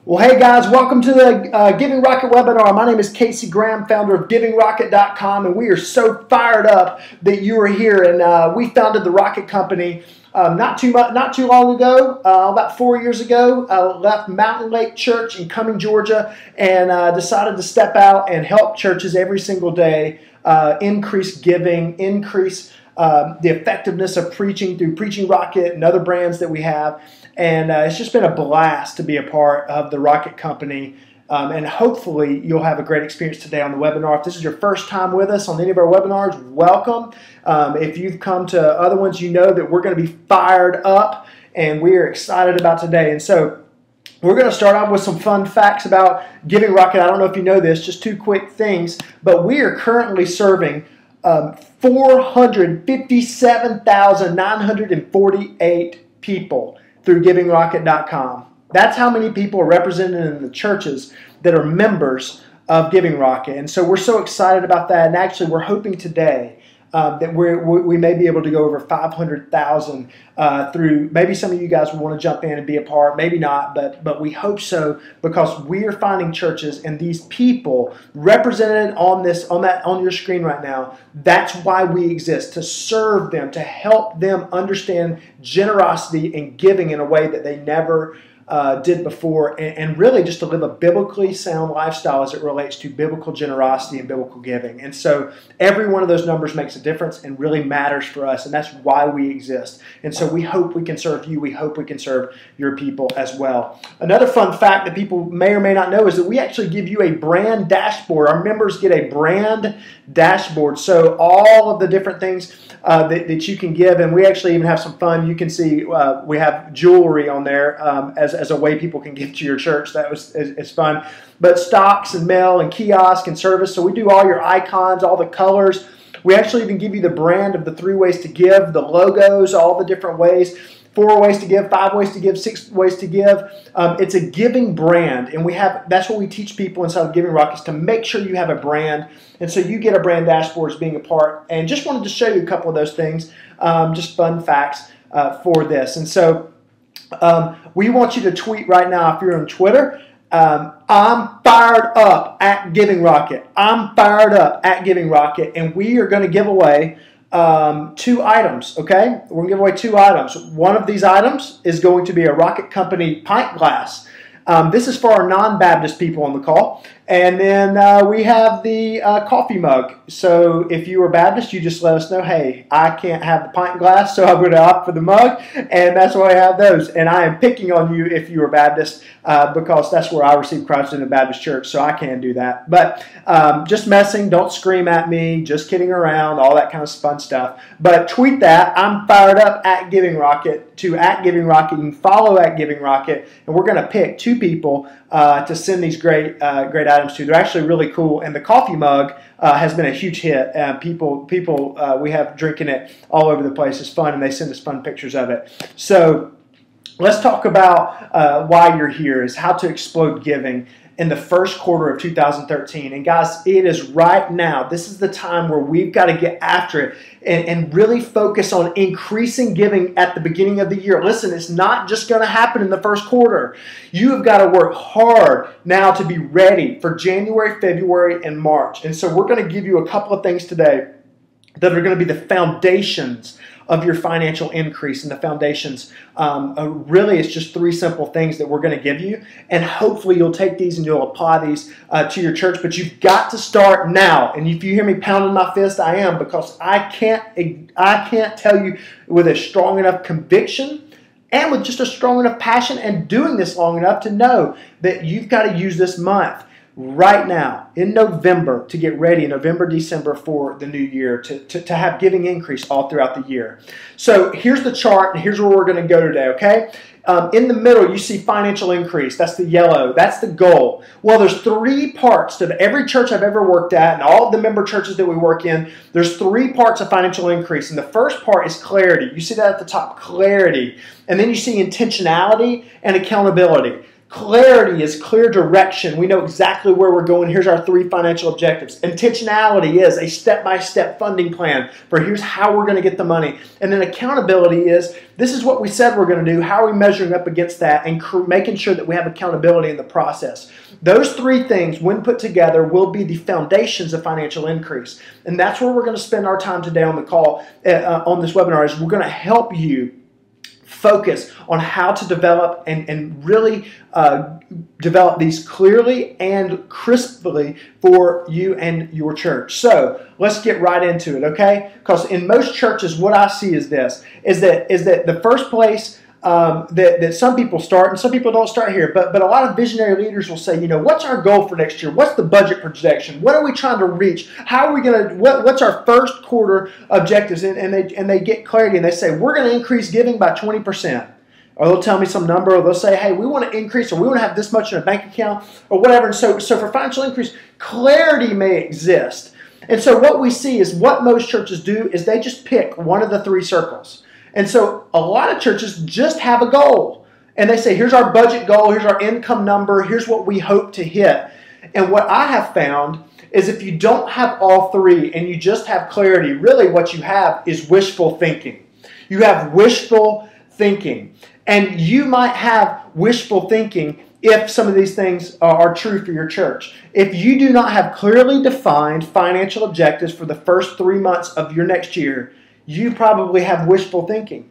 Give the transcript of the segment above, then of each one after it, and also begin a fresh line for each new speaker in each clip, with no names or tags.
Well, hey guys, welcome to the Giving Rocket webinar. My name is Casey Graham, founder of GivingRocket.com, and we are so fired up that you are here. And we founded the Rocket Company not too long ago, about 4 years ago. Left Mountain Lake Church in Cumming, Georgia, and decided to step out and help churches every single day increase giving, increase the effectiveness of preaching through Preaching Rocket and other brands that we have. And it's just been a blast to be a part of the Rocket Company. And hopefully you'll have a great experience today on the webinar. If this is your first time with us on any of our webinars, welcome. If you've come to other ones, you know that we're going to be fired up and we are excited about today. And so we're going to start off with some fun facts about Giving Rocket. I don't know if you know this, just two quick things, but we are currently serving 457,948 people through GivingRocket.com. That's how many people are represented in the churches that are members of Giving Rocket. And so we're so excited about that. And actually, we're hoping today that we may be able to go over 500,000 through. Maybe some of you guys will want to jump in and be a part, maybe not, but we hope so, because we are finding churches and these people represented on your screen right now. That's why we exist, to serve them, to help them understand generosity and giving in a way that they never did before, and really just to live a biblically sound lifestyle as it relates to biblical generosity and biblical giving. And so every one of those numbers makes a difference and really matters for us, and that's why we exist. And so we hope we can serve you. We hope we can serve your people as well. Another fun fact that people may or may not know is that we actually give you a brand dashboard. Our members get a brand dashboard. So all of the different things that you can give, and we actually even have some fun. You can see we have jewelry on there as a way people can give to your church. It's fun. But stocks and mail and kiosk and service. So we do all your icons, all the colors. We actually even give you the brand of the 3 ways to give, the logos, all the different ways. 4 ways to give, 5 ways to give, 6 ways to give. It's a giving brand, and that's what we teach people inside of Giving Rockets, to make sure you have a brand. And so you get a brand dashboard as being a part. And just wanted to show you a couple of those things, just fun facts for this. And so we want you to tweet right now if you're on Twitter. I'm fired up at Giving Rocket. I'm fired up at Giving Rocket, and we are going to give away 2 items, okay? We're going to give away 2 items. One of these items is going to be a Rocket Company pint glass. This is for our non-Baptist people on the call. And then we have the coffee mug. So if you are Baptist, you just let us know, hey, I can't have the pint glass, so I'm going to opt for the mug. And that's why I have those. And I am picking on you if you are Baptist, because that's where I received Christ in the Baptist church, so I can do that. But just messing, don't scream at me, just kidding around, all that kind of fun stuff. But tweet that, I'm fired up at Giving Rocket, to at Giving Rocket. You can follow at Giving Rocket, and we're going to pick 2 people to send these great items to. They're actually really cool, and the coffee mug has been a huge hit. People we have drinking it all over the place. It's fun, and they send us fun pictures of it. So let's talk about why you're here, is how to explode giving in the first quarter of 2013. And guys, it is right now. This is the time where we've got to get after it and really focus on increasing giving at the beginning of the year. Listen, it's not just going to happen in the first quarter. You have got to work hard now to be ready for January, February, and March. And so we're going to give you a couple of things today that are going to be the foundations of your financial increase. And the foundations, really, it's just 3 simple things that we're going to give you. And hopefully you'll take these and you'll apply these to your church. But you've got to start now. And if you hear me pounding my fist, I am, because I can't tell you with a strong enough conviction and with just a strong enough passion and doing this long enough to know that you've got to use this month right now in November to get ready in November, December for the new year, to have giving increase all throughout the year. So here's the chart, and here's where we're going to go today, okay? In the middle, you see financial increase. That's the yellow. That's the goal. Well, there's 3 parts to every church I've ever worked at, and all of the member churches that we work in. There's 3 parts of financial increase, and the first part is clarity. You see that at the top, clarity. And then you see intentionality and accountability. Clarity is clear direction. We know exactly where we're going. Here's our 3 financial objectives. Intentionality is a step-by-step funding plan for here's how we're going to get the money. And then accountability is this is what we said we're going to do. How are we measuring up against that and making sure that we have accountability in the process. Those 3 things, when put together, will be the foundations of financial increase. And that's where we're going to spend our time today on the call, on this webinar, is we're going to help you focus on how to develop and really develop these clearly and crisply for you and your church. So let's get right into it, okay? Because in most churches, what I see is this, is that the first place that some people start, and some people don't start here, but a lot of visionary leaders will say, you know, what's our goal for next year? What's the budget projection? What are we trying to reach? How are we going to, what's our first quarter objectives? And they get clarity and they say, we're going to increase giving by 20%. Or they'll tell me some number, or they'll say, hey, we want to increase, or we want to have this much in a bank account, or whatever. And so for financial increase, clarity may exist. And so what we see is what most churches do is they just pick one of the 3 circles. And so a lot of churches just have a goal. And they say, here's our budget goal, here's our income number, here's what we hope to hit. And what I have found is if you don't have all 3 and you just have clarity, really what you have is wishful thinking. You have wishful thinking. And you might have wishful thinking if some of these things are true for your church. If you do not have clearly defined financial objectives for the first 3 months of your next year, you probably have wishful thinking.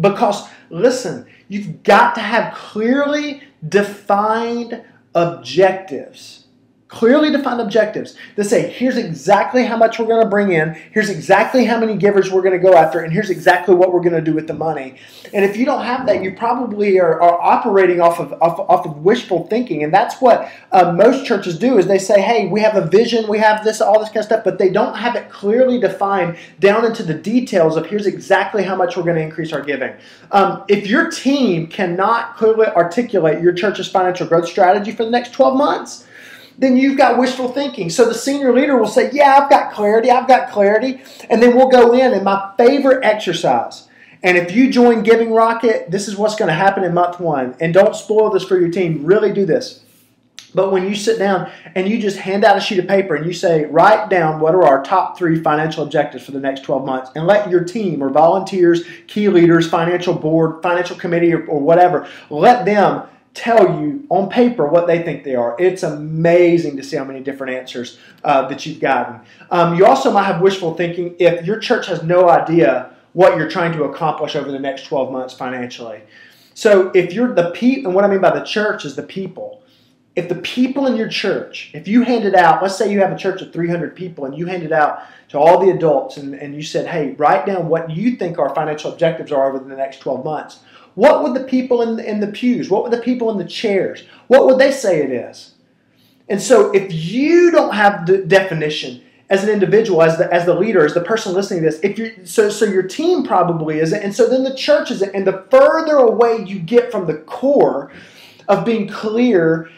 Because, listen, you've got to have clearly defined objectives. Clearly defined objectives that say, here's exactly how much we're going to bring in, here's exactly how many givers we're going to go after, and here's exactly what we're going to do with the money. And if you don't have that, you probably are operating off of wishful thinking. And that's what most churches do, is they say, hey, we have a vision, we have this, all this kind of stuff, but they don't have it clearly defined down into the details of here's exactly how much we're going to increase our giving. If your team cannot clearly articulate your church's financial growth strategy for the next 12 months, then you've got wishful thinking. So the senior leader will say, yeah, I've got clarity. And then we'll go in, and my favorite exercise, and if you join Giving Rocket, this is what's going to happen in month 1. And don't spoil this for your team. Really do this. But when you sit down and you just hand out a sheet of paper and you say, write down what are our top 3 financial objectives for the next 12 months, and let your team or volunteers, key leaders, financial board, financial committee, or whatever, let them tell you on paper what they think they are. It's amazing to see how many different answers that you've gotten. You also might have wishful thinking if your church has no idea what you're trying to accomplish over the next 12 months financially. So if you're the people, and what I mean by the church is the people. If the people in your church, if you handed out, let's say you have a church of 300 people and you handed out to all the adults and you said, hey, write down what you think our financial objectives are over the next 12 months. What would the people in the pews, what would the people in the chairs, what would they say it is? And so if you don't have the definition as an individual, as the leader, as the person listening to this, so your team probably isn't, and so then the church isn't. And the further away you get from the core of being clear,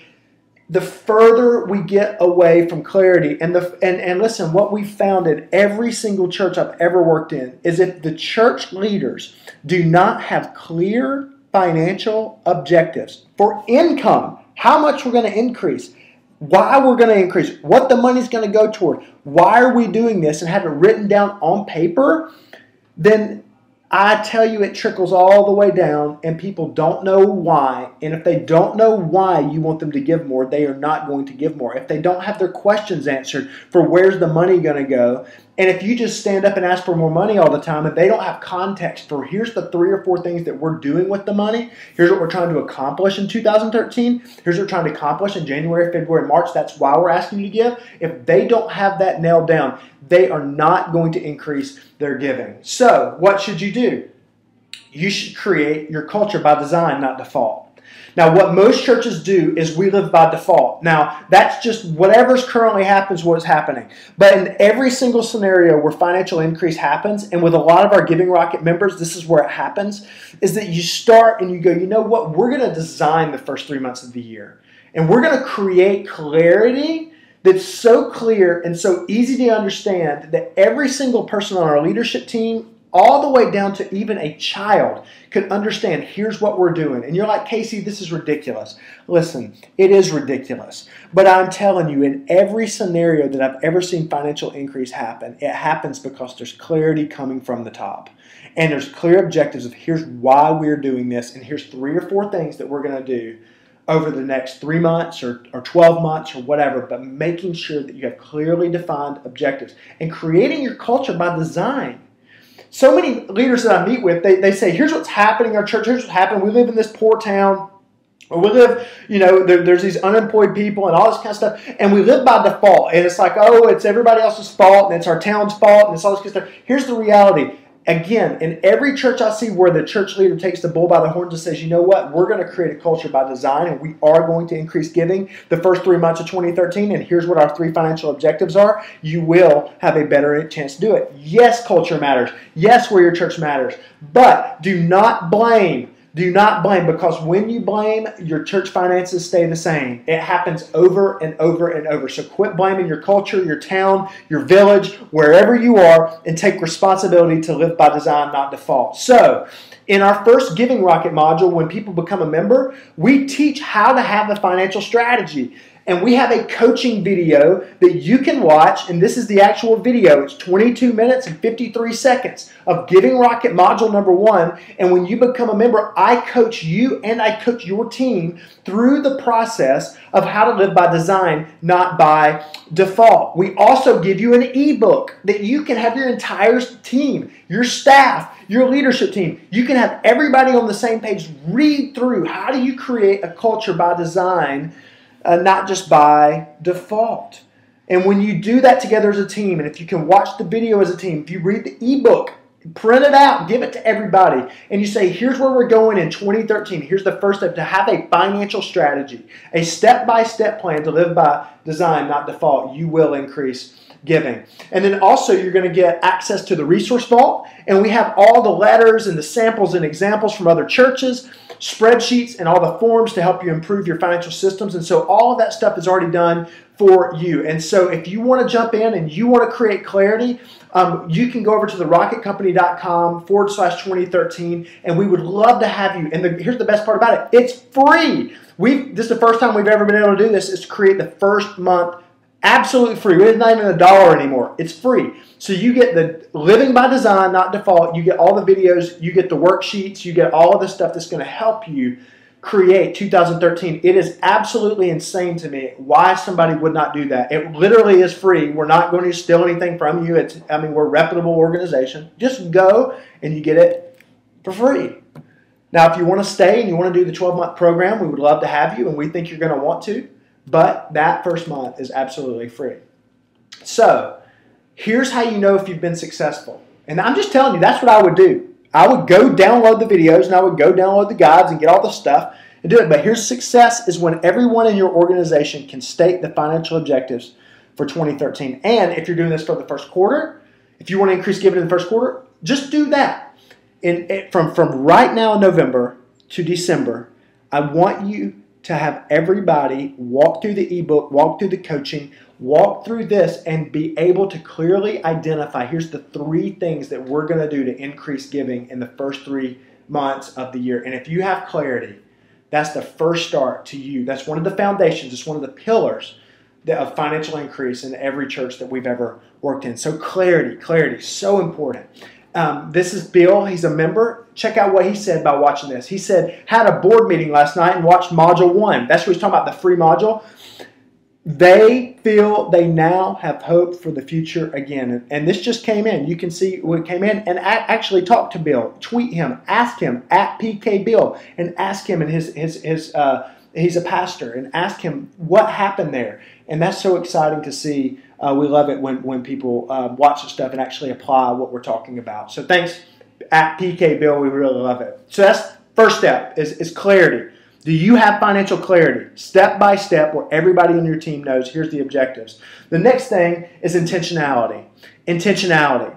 the further we get away from clarity. And listen, what we found in every single church I've ever worked in is if the church leaders do not have clear financial objectives for income, how much we're going to increase, why we're going to increase, what the money's going to go toward, why are we doing this, and have it written down on paper, then I tell you it trickles all the way down and people don't know why. And if they don't know why you want them to give more, they are not going to give more. If they don't have their questions answered for where's the money going to go, and if you just stand up and ask for more money all the time and they don't have context for here's the 3 or 4 things that we're doing with the money, here's what we're trying to accomplish in 2013, here's what we're trying to accomplish in January, February, March, that's why we're asking you to give. If they don't have that nailed down, they are not going to increase their giving. So what should you do? You should create your culture by design, not default. Now, what most churches do is we live by default. Now, that's just whatever's currently happens, what's happening. But in every single scenario where financial increase happens, and with a lot of our Giving Rocket members, this is where it happens, is that you start and you go, you know what, we're going to design the first 3 months of the year. And we're going to create clarity that's so clear and so easy to understand that every single person on our leadership team, all the way down to even a child could understand, here's what we're doing. And you're like, Casey, this is ridiculous. Listen, it is ridiculous. But I'm telling you, in every scenario that I've ever seen financial increase happen, it happens because there's clarity coming from the top. And there's clear objectives of here's why we're doing this, and here's 3 or 4 things that we're going to do over the next 3 months or 12 months or whatever, but making sure that you have clearly defined objectives and creating your culture by design. So many leaders that I meet with, they say, here's what's happening in our church, here's what's happening. We live in this poor town, or we live, there's these unemployed people and all this kind of stuff, and we live by default. And it's like, oh, it's everybody else's fault, and it's our town's fault, and it's all this kind of stuff. Here's the reality. Again, in every church I see where the church leader takes the bull by the horns and says, you know what, we're going to create a culture by design, and we are going to increase giving the first 3 months of 2013, and here's what our 3 financial objectives are, you will have a better chance to do it. Yes, culture matters. Yes, where your church matters. But do not blame. Do not blame, because when you blame, your church finances stay the same. It happens over and over and over. So quit blaming your culture, your town, your village, wherever you are, and take responsibility to live by design, not default. So in our first Giving Rocket module, when people become a member, we teach how to have a financial strategy. And we have a coaching video that you can watch, and this is the actual video. It's 22 minutes and 53 seconds of Giving Rocket Module number 1. And when you become a member, I coach you and I coach your team through the process of how to live by design, not by default. We also give you an ebook that you can have your entire team, your staff, your leadership team. You can have everybody on the same page read through how do you create a culture by design, not just by default. And when you do that together as a team, and if you can watch the video as a team, if you read the ebook, print it out, give it to everybody, and you say, here's where we're going in 2013. Here's the first step to have a financial strategy, a step-by-step plan to live by design, not default. You will increase giving. And then also you're going to get access to the resource vault, and we have all the letters and the samples and examples from other churches, spreadsheets, and all the forms to help you improve your financial systems. And so all of that stuff is already done for you. And so if you want to jump in and you want to create clarity, you can go over to therocketcompany.com/2013, and we would love to have you. And here's the best part about it. It's free. This is the first time we've ever been able to do this, is to create the first month absolutely free. It's not even $1 anymore. It's free. So you get the living by design, not default. You get all the videos. You get the worksheets. You get all of the stuff that's going to help you create 2013. It is absolutely insane to me why somebody would not do that. It literally is free. We're not going to steal anything from you. We're a reputable organization. Just go and you get it for free. Now, if you want to stay and you want to do the 12-month program, we would love to have you, and we think you're going to want to. But that first month is absolutely free. So here's how you know if you've been successful. And I'm just telling you, that's what I would do. I would go download the videos, and I would go download the guides and get all the stuff and do it. But here's success is when everyone in your organization can state the financial objectives for 2013. And if you're doing this for the first quarter, if you want to increase giving in the first quarter, just do that. From right now in November to December, I want you to have everybody walk through the ebook, walk through the coaching, walk through this, and be able to clearly identify, here's the 3 things that we're going to do to increase giving in the first 3 months of the year. And if you have clarity, that's the first start to you. That's one of the foundations. It's one of the pillars of financial increase in every church that we've ever worked in. So clarity, so important. This is Bill. He's a member. Check out what he said by watching this. He said, had a board meeting last night and watched Module 1. That's what he's talking about, the free module. They feel they now have hope for the future again. And this just came in. You can see what came in. And actually talk to Bill. Tweet him. Ask him at PK Bill. And ask him, and he's a pastor. And ask him what happened there. And that's so exciting to see. We love it when people watch the stuff and actually apply what we're talking about. So thanks at PK Bill. We really love it. So that's first step is clarity. Do you have financial clarity? Step by step where everybody on your team knows here's the objectives. The next thing is intentionality. Intentionality.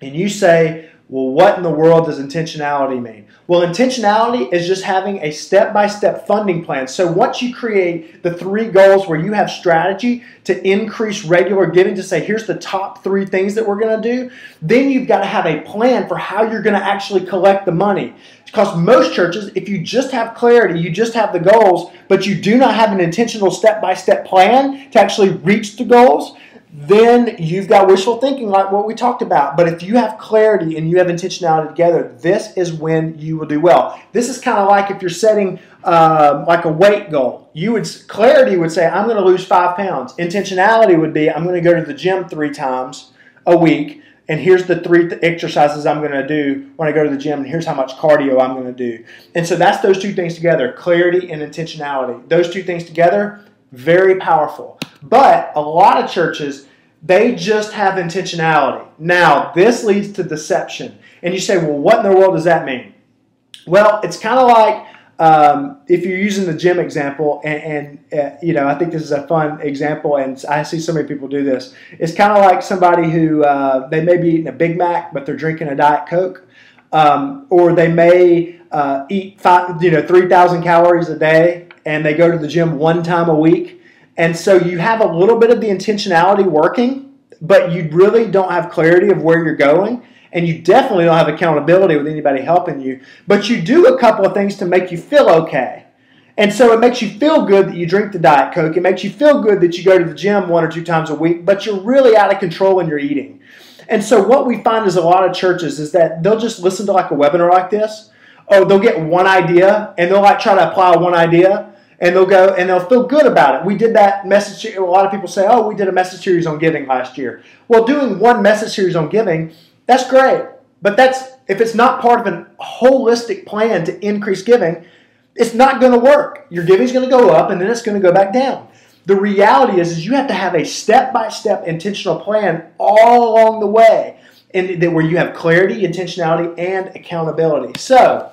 And you say, well, what in the world does intentionality mean? Well, intentionality is just having a step-by-step funding plan. So once you create the 3 goals where you have strategy to increase regular giving, to say, here's the top 3 things that we're going to do, then you've got to have a plan for how you're going to actually collect the money. Because most churches, if you just have clarity, you just have the goals, but you do not have an intentional step-by-step plan to actually reach the goals, then you've got wishful thinking like what we talked about. But if you have clarity and you have intentionality together, this is when you will do well. This is kind of like if you're setting like a weight goal. Clarity would say, I'm going to lose 5 pounds. Intentionality would be, I'm going to go to the gym 3 times a week, and here's the 3 exercises I'm going to do when I go to the gym, and here's how much cardio I'm going to do. And so that's those 2 things together, clarity and intentionality. Those 2 things together, very powerful. But a lot of churches, they just have intentionality. Now, this leads to deception. And you say, well, what in the world does that mean? Well, it's kind of like if you're using the gym example, and I think this is a fun example, and I see so many people do this. It's kind of like somebody who, they may be eating a Big Mac, but they're drinking a Diet Coke. Or they may eat 3,000 calories a day, and they go to the gym 1 time a week. And so you have a little bit of the intentionality working, but you really don't have clarity of where you're going. And you definitely don't have accountability with anybody helping you. But you do a couple of things to make you feel okay. And so it makes you feel good that you drink the Diet Coke. It makes you feel good that you go to the gym 1 or 2 times a week, but you're really out of control in your eating. And so what we find is a lot of churches is that they'll just listen to like a webinar like this. Or they'll get one idea, and they'll like try to apply one idea. And they'll go and they'll feel good about it. We did that message. A lot of people say, oh, we did a message series on giving last year. Well, doing one message series on giving, that's great. But if it's not part of a holistic plan to increase giving, it's not going to work. Your giving is going to go up and then it's going to go back down. The reality is you have to have a step-by-step intentional plan all along the way, where you have clarity, intentionality, and accountability. So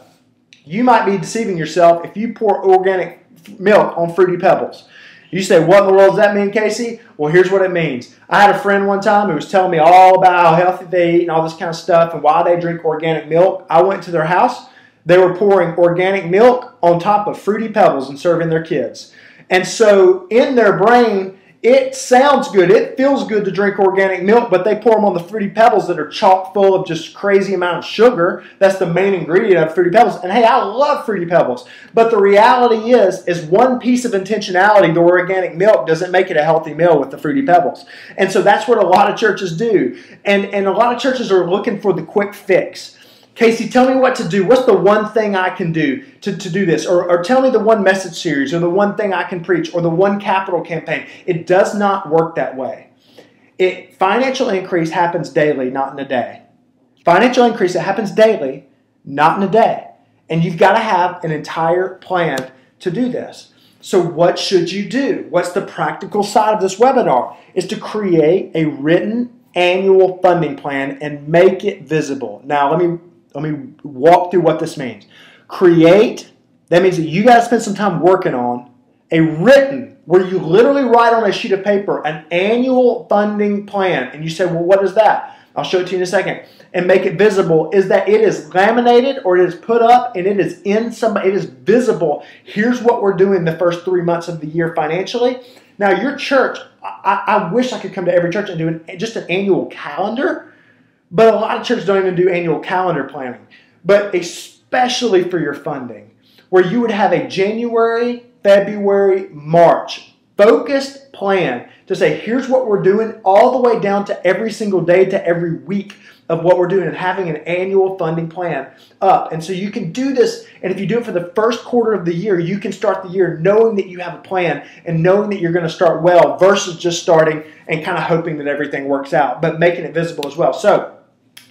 you might be deceiving yourself if you pour organic milk on Fruity Pebbles. You say, what in the world does that mean, Casey? Well, here's what it means. I had a friend one time who was telling me all about how healthy they eat and all this kind of stuff and why they drink organic milk. I went to their house. They were pouring organic milk on top of Fruity Pebbles and serving their kids. And so in their brain, it sounds good. It feels good to drink organic milk, but they pour them on the Fruity Pebbles that are chock full of just crazy amount of sugar. That's the main ingredient of Fruity Pebbles. And hey, I love Fruity Pebbles. But the reality is one piece of intentionality, the organic milk, doesn't make it a healthy meal with the Fruity Pebbles. And so that's what a lot of churches do. And a lot of churches are looking for the quick fix. Casey, tell me what to do. What's the one thing I can do to do this? Or tell me the one message series, or the one thing I can preach, or the one capital campaign. It does not work that way. Financial increase happens daily, not in a day. Financial increase, it happens daily, not in a day. And you've got to have an entire plan to do this. So what should you do? What's the practical side of this webinar? Is to create a written annual funding plan and make it visible. Now, let me walk through what this means. Create, that means that you got to spend some time working on a written, where you literally write on a sheet of paper an annual funding plan. And you say, well, what is that? I'll show it to you in a second. And make it visible is that it is laminated or it is put up and it is it is visible. Here's what we're doing the first 3 months of the year financially. Now, your church, I wish I could come to every church and do just an annual calendar. But a lot of churches don't even do annual calendar planning. But especially for your funding, where you would have a January, February, March focused plan to say, here's what we're doing all the way down to every single day to every week of what we're doing, and having an annual funding plan up. And so you can do this, and if you do it for the first quarter of the year, you can start the year knowing that you have a plan and knowing that you're going to start well versus just starting and kind of hoping that everything works out, but making it visible as well. So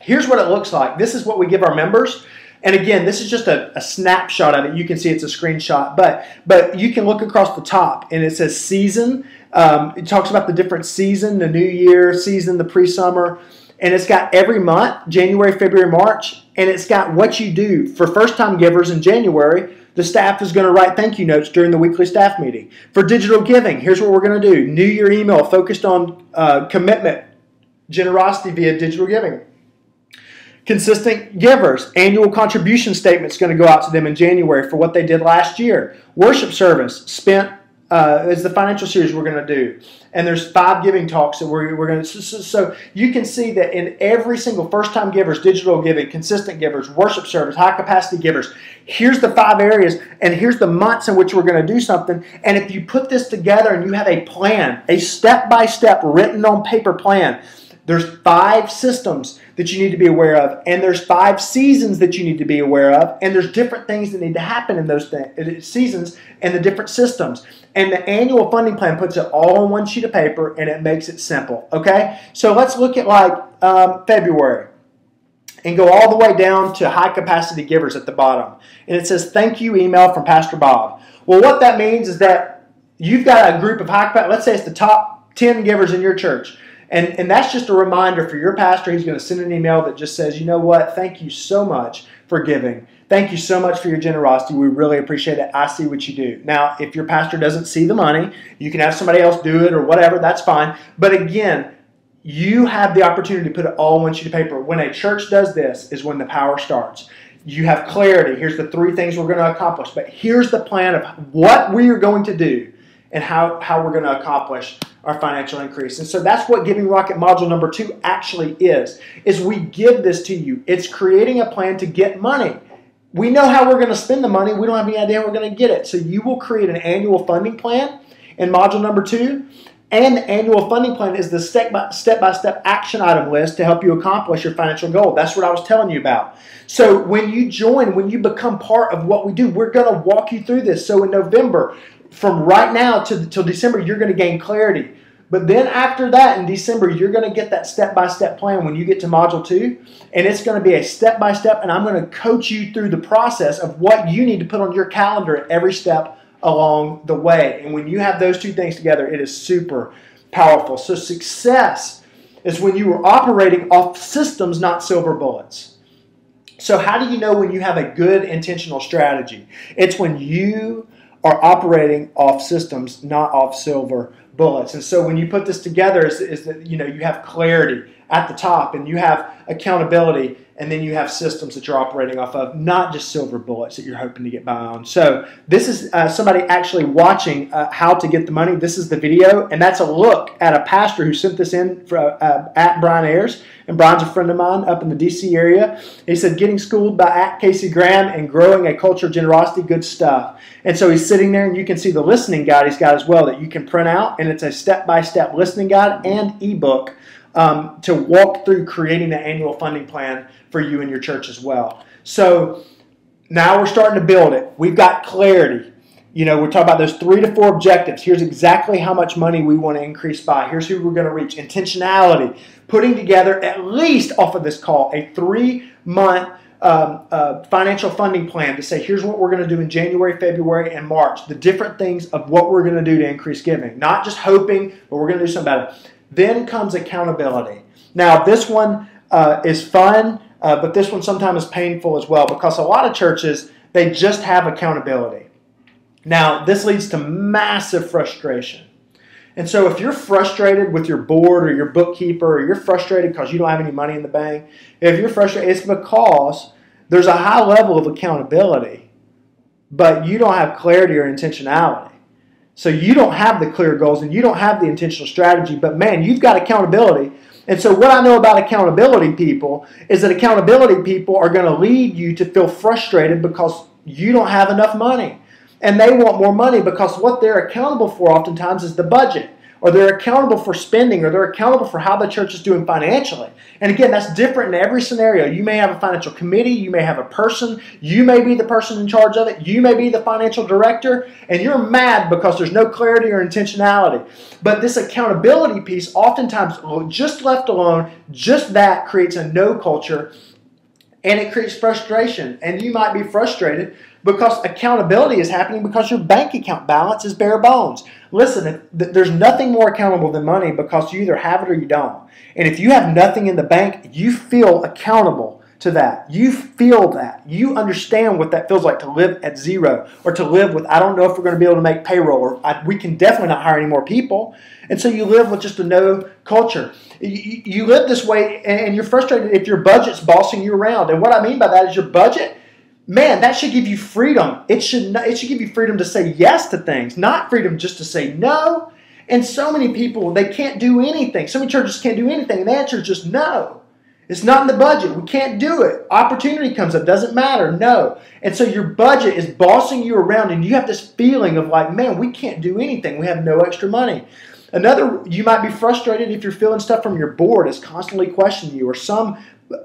here's what it looks like. This is what we give our members. And again, this is just a snapshot of it. You can see it's a screenshot, but you can look across the top and it says season. It talks about the different season, the new year season, the pre-summer. And it's got every month, January, February, March, and it's got what you do. For first-time givers in January, the staff is going to write thank you notes during the weekly staff meeting. For digital giving, here's what we're going to do. New Year email focused on commitment, generosity via digital giving. Consistent givers, annual contribution statement is going to go out to them in January for what they did last year. Worship service spent is the financial series we're going to do. And there's 5 giving talks that we're going to. So you can see that in every single first-time givers, digital giving, consistent givers, worship service, high-capacity givers, here's the 5 areas, and here's the months in which we're going to do something. And if you put this together and you have a plan, a step-by-step written on paper plan, there's 5 systems that you need to be aware of, and there's 5 seasons that you need to be aware of, and there's different things that need to happen in those seasons and the different systems. And the annual funding plan puts it all on one sheet of paper, and it makes it simple, okay? So let's look at like February and go all the way down to high-capacity givers at the bottom. And it says, thank you email from Pastor Bob. Well, what that means is that you've got a group of high-capacity, let's say it's the top 10 givers in your church. And that's just a reminder for your pastor. He's going to send an email that just says, you know what, thank you so much for giving. Thank you so much for your generosity. We really appreciate it. I see what you do. Now, if your pastor doesn't see the money, you can have somebody else do it or whatever. That's fine. But again, you have the opportunity to put it all on one sheet of paper. When a church does this is when the power starts. You have clarity. Here's the 3 things we're going to accomplish. But here's the plan of what we are going to do and how we're going to accomplish our financial increase. And so that's what Giving Rocket module number 2 actually is we give this to you. It's creating a plan to get money. We know how we're going to spend the money. We don't have any idea how we're going to get it. So you will create an annual funding plan in module number 2. And the annual funding plan is the step-by-step action item list to help you accomplish your financial goal. That's what I was telling you about. So when you join, when you become part of what we do, we're going to walk you through this. So in November, from right now till December, you're going to gain clarity. But then after that, in December, you're going to get that step-by-step plan when you get to Module 2. And it's going to be a step-by-step, and I'm going to coach you through the process of what you need to put on your calendar at every step along the way. And when you have those 2 things together, it is super powerful. So success is when you are operating off systems, not silver bullets. So how do you know when you have a good intentional strategy? It's when you are operating off systems, not off silver bullets. And so when you put this together is that you have clarity at the top, and you have accountability, and then you have systems that you're operating off of, not just silver bullets that you're hoping to get by on. So this is somebody actually watching how to get the money. This is the video, and that's a look at a pastor who sent this in at Brian Ayers. And Brian's a friend of mine up in the D.C. area. He said, getting schooled by at Casey Graham and growing a culture of generosity, good stuff. And so he's sitting there, and you can see the listening guide he's got as well that you can print out, and it's a step-by-step listening guide and ebook to walk through creating the annual funding plan for you and your church as well. So now we're starting to build it. We've got clarity. We're talking about those 3 to 4 objectives. Here's exactly how much money we want to increase by. Here's who we're going to reach. Intentionality. Putting together, at least off of this call, a 3-month financial funding plan to say, here's what we're going to do in January, February, and March. The different things of what we're going to do to increase giving. Not just hoping, but we're going to do something about it. Then comes accountability. Now, this one is fun, but this one sometimes is painful as well, because a lot of churches, they just have accountability. Now, this leads to massive frustration. And so if you're frustrated with your board or your bookkeeper, or you're frustrated because you don't have any money in the bank, if you're frustrated, it's because there's a high level of accountability, but you don't have clarity or intentionality. So you don't have the clear goals and you don't have the intentional strategy, but man, you've got accountability. And so what I know about accountability people is that accountability people are going to lead you to feel frustrated because you don't have enough money. And they want more money because what they're accountable for oftentimes is the budget, or they're accountable for spending, or they're accountable for how the church is doing financially. And again, that's different in every scenario. You may have a financial committee, you may have a person, you may be the person in charge of it, you may be the financial director, and you're mad because there's no clarity or intentionality. But this accountability piece, oftentimes, just left alone, just that creates a no culture, and it creates frustration. And you might be frustrated because accountability is happening because your bank account balance is bare bones. Listen, there's nothing more accountable than money, because you either have it or you don't. And if you have nothing in the bank, you feel accountable to that. You feel that. You understand what that feels like to live at zero, or to live with, I don't know if we're going to be able to make payroll, or we can definitely not hire any more people. And so you live with just a no culture. You live this way, and you're frustrated if your budget's bossing you around. And what I mean by that is your budget, man, that should give you freedom. It should give you freedom to say yes to things, not freedom just to say no. And so many people, they can't do anything. So many churches can't do anything, and the answer is just no. It's not in the budget. We can't do it. Opportunity comes up. Doesn't matter. No. And so your budget is bossing you around, and you have this feeling of like, man, we can't do anything. We have no extra money. You might be frustrated if you're feeling stuff from your board is constantly questioning you, or some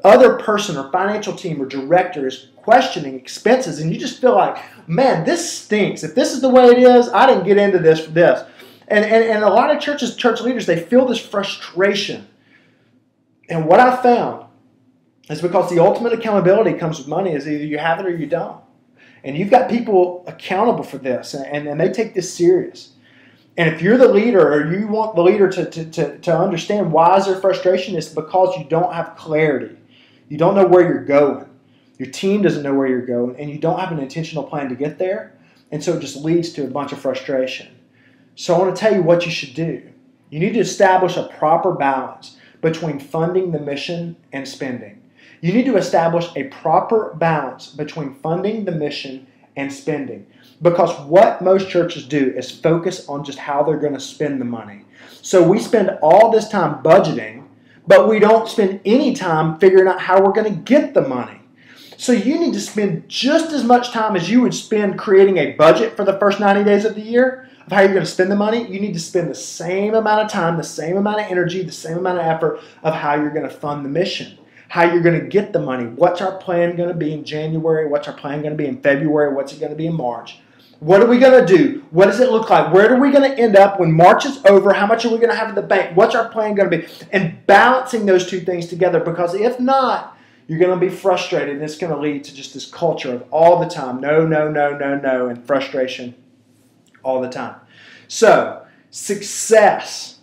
other person or financial team or director is questioning expenses, and you just feel like, man, this stinks. If this is the way it is, I didn't get into this for this. And a lot of churches, church leaders, they feel this frustration. And what I found is because the ultimate accountability comes with money is either you have it or you don't. And you've got people accountable for this, and they take this serious. And if you're the leader, or you want the leader to understand why is there frustration, it's because you don't have clarity. You don't know where you're going. Your team doesn't know where you're going, and you don't have an intentional plan to get there. And so it just leads to a bunch of frustration. So I want to tell you what you should do. You need to establish a proper balance between funding the mission and spending. You need to establish a proper balance between funding the mission and spending. Because what most churches do is focus on just how they're going to spend the money. So we spend all this time budgeting, but we don't spend any time figuring out how we're going to get the money. So you need to spend just as much time as you would spend creating a budget for the first 90 days of the year of how you're going to spend the money. You need to spend the same amount of time, the same amount of energy, the same amount of effort of how you're going to fund the mission, how you're going to get the money. What's our plan going to be in January? What's our plan going to be in February? What's it going to be in March? What are we going to do? What does it look like? Where are we going to end up when March is over? How much are we going to have in the bank? What's our plan going to be? And balancing those two things together, because if not, you're going to be frustrated, and it's going to lead to just this culture of all the time, no, no, no, no, no, and frustration all the time. So, success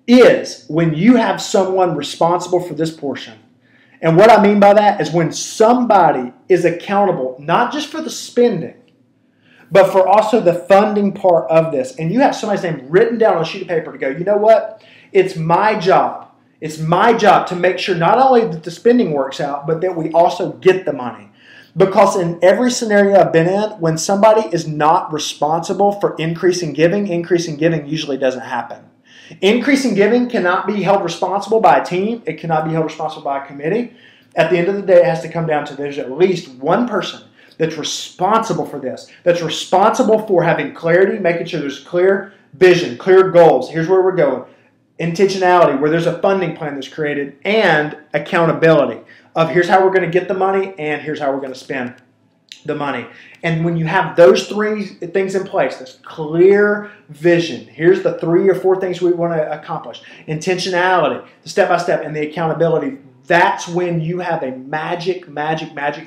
is when you have someone responsible for this portion. And what I mean by that is when somebody is accountable, not just for the spending, but for also the funding part of this. And you have somebody's name written down on a sheet of paper to go, you know what? It's my job. It's my job to make sure not only that the spending works out, but that we also get the money. Because in every scenario I've been in, when somebody is not responsible for increasing giving usually doesn't happen. Increasing giving cannot be held responsible by a team. It cannot be held responsible by a committee. At the end of the day, it has to come down to there's at least one person that's responsible for this, that's responsible for having clarity, making sure there's clear vision, clear goals. Here's where we're going. Intentionality, where there's a funding plan that's created, and accountability of here's how we're going to get the money and here's how we're going to spend the money. And when you have those three things in place, this clear vision, here's the 3 or 4 things we want to accomplish. Intentionality, the step-by-step, and the accountability. That's when you have a magic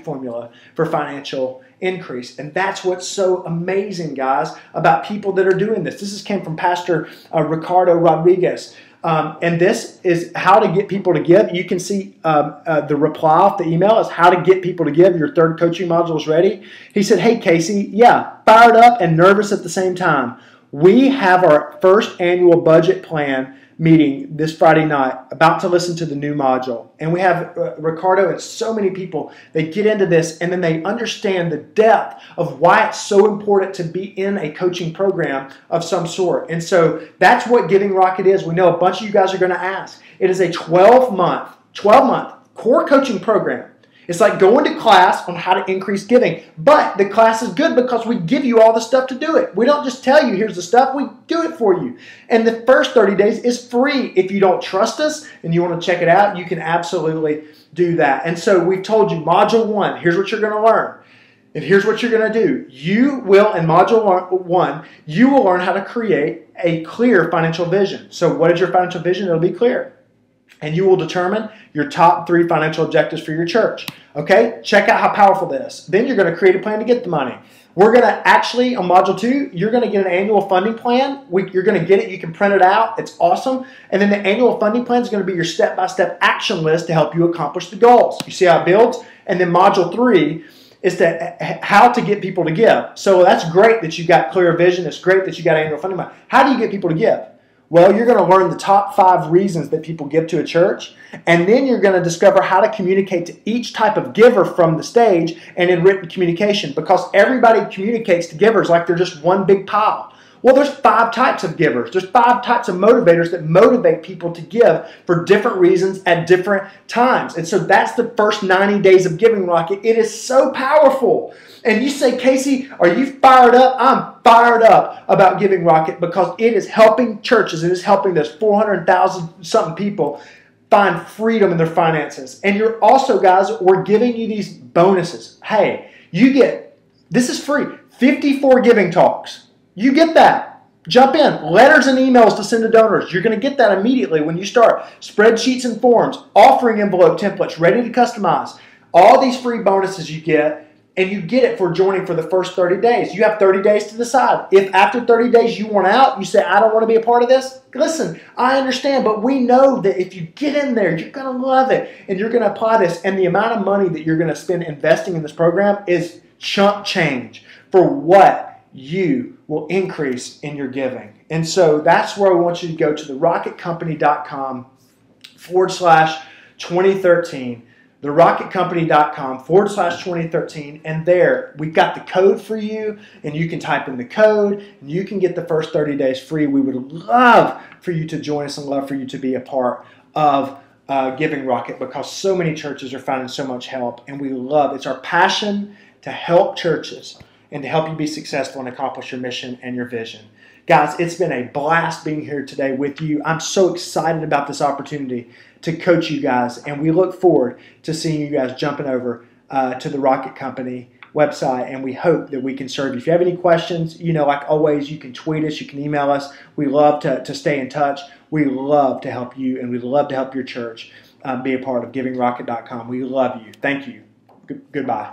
formula for financial increase. And that's what's so amazing, guys, about people that are doing this. This came from Pastor Ricardo Rodriguez. And this is how to get people to give. You can see the reply off the email is how to get people to give. Your 3rd coaching module is ready. He said, hey, Casey, yeah, fired up and nervous at the same time. We have our first annual budget plan meeting this Friday night, about to listen to the new module. And we have Ricardo and so many people, they get into this and then they understand the depth of why it's so important to be in a coaching program of some sort. And so that's what Giving Rocket is. We know a bunch of you guys are going to ask. It is a 12-month core coaching program. It's like going to class on how to increase giving. But the class is good because we give you all the stuff to do it. We don't just tell you, here's the stuff. We do it for you. And the first 30 days is free. If you don't trust us and you want to check it out, you can absolutely do that. And so we've told you, Module 1, here's what you're going to learn. And here's what you're going to do. You will, in Module 1, you will learn how to create a clear financial vision. So what is your financial vision? It'll be clear. And you will determine your top 3 financial objectives for your church. Okay? Check out how powerful this is. Then you're going to create a plan to get the money. We're going to actually, on Module 2, you're going to get an annual funding plan. You're going to get it. You can print it out. It's awesome. And then the annual funding plan is going to be your step-by-step action list to help you accomplish the goals. You see how it builds? And then Module 3 is how to get people to give. So that's great that you got clear vision. It's great that you got an annual funding plan. How do you get people to give? Well, you're going to learn the top 5 reasons that people give to a church, and then you're going to discover how to communicate to each type of giver from the stage and in written communication, because everybody communicates to givers like they're just one big pile. Well, there's 5 types of givers. There's 5 types of motivators that motivate people to give for different reasons at different times. And so that's the first 90 days of Giving Rocket. It is so powerful. And you say, Casey, are you fired up? I'm fired up about Giving Rocket because it is helping churches. It is helping those 400,000 something people find freedom in their finances. And you're also, guys, we're giving you these bonuses. Hey, this is free, 54 giving talks. You get that. Jump in. Letters and emails to send to donors. You're going to get that immediately when you start. Spreadsheets and forms, offering envelope templates, ready to customize. All these free bonuses you get, and you get it for joining for the first 30 days. You have 30 days to decide. If after 30 days you want out, you say, I don't want to be a part of this, listen, I understand, but we know that if you get in there, you're going to love it, and you're going to apply this, and the amount of money that you're going to spend investing in this program is chump change for what you will increase in your giving. And so that's where I want you to go to therocketcompany.com/2013, therocketcompany.com/2013, and there we've got the code for you, and you can type in the code and you can get the first 30 days free. We would love for you to join us and love for you to be a part of Giving Rocket, because so many churches are finding so much help, and we love, it's our passion to help churches and to help you be successful and accomplish your mission and your vision. Guys, it's been a blast being here today with you. I'm so excited about this opportunity to coach you guys, and we look forward to seeing you guys jumping over to the Rocket Company website, and we hope that we can serve you. If you have any questions, like always, you can tweet us, you can email us. We love to stay in touch. We love to help you, and we love to help your church be a part of GivingRocket.com. We love you. Thank you. Goodbye.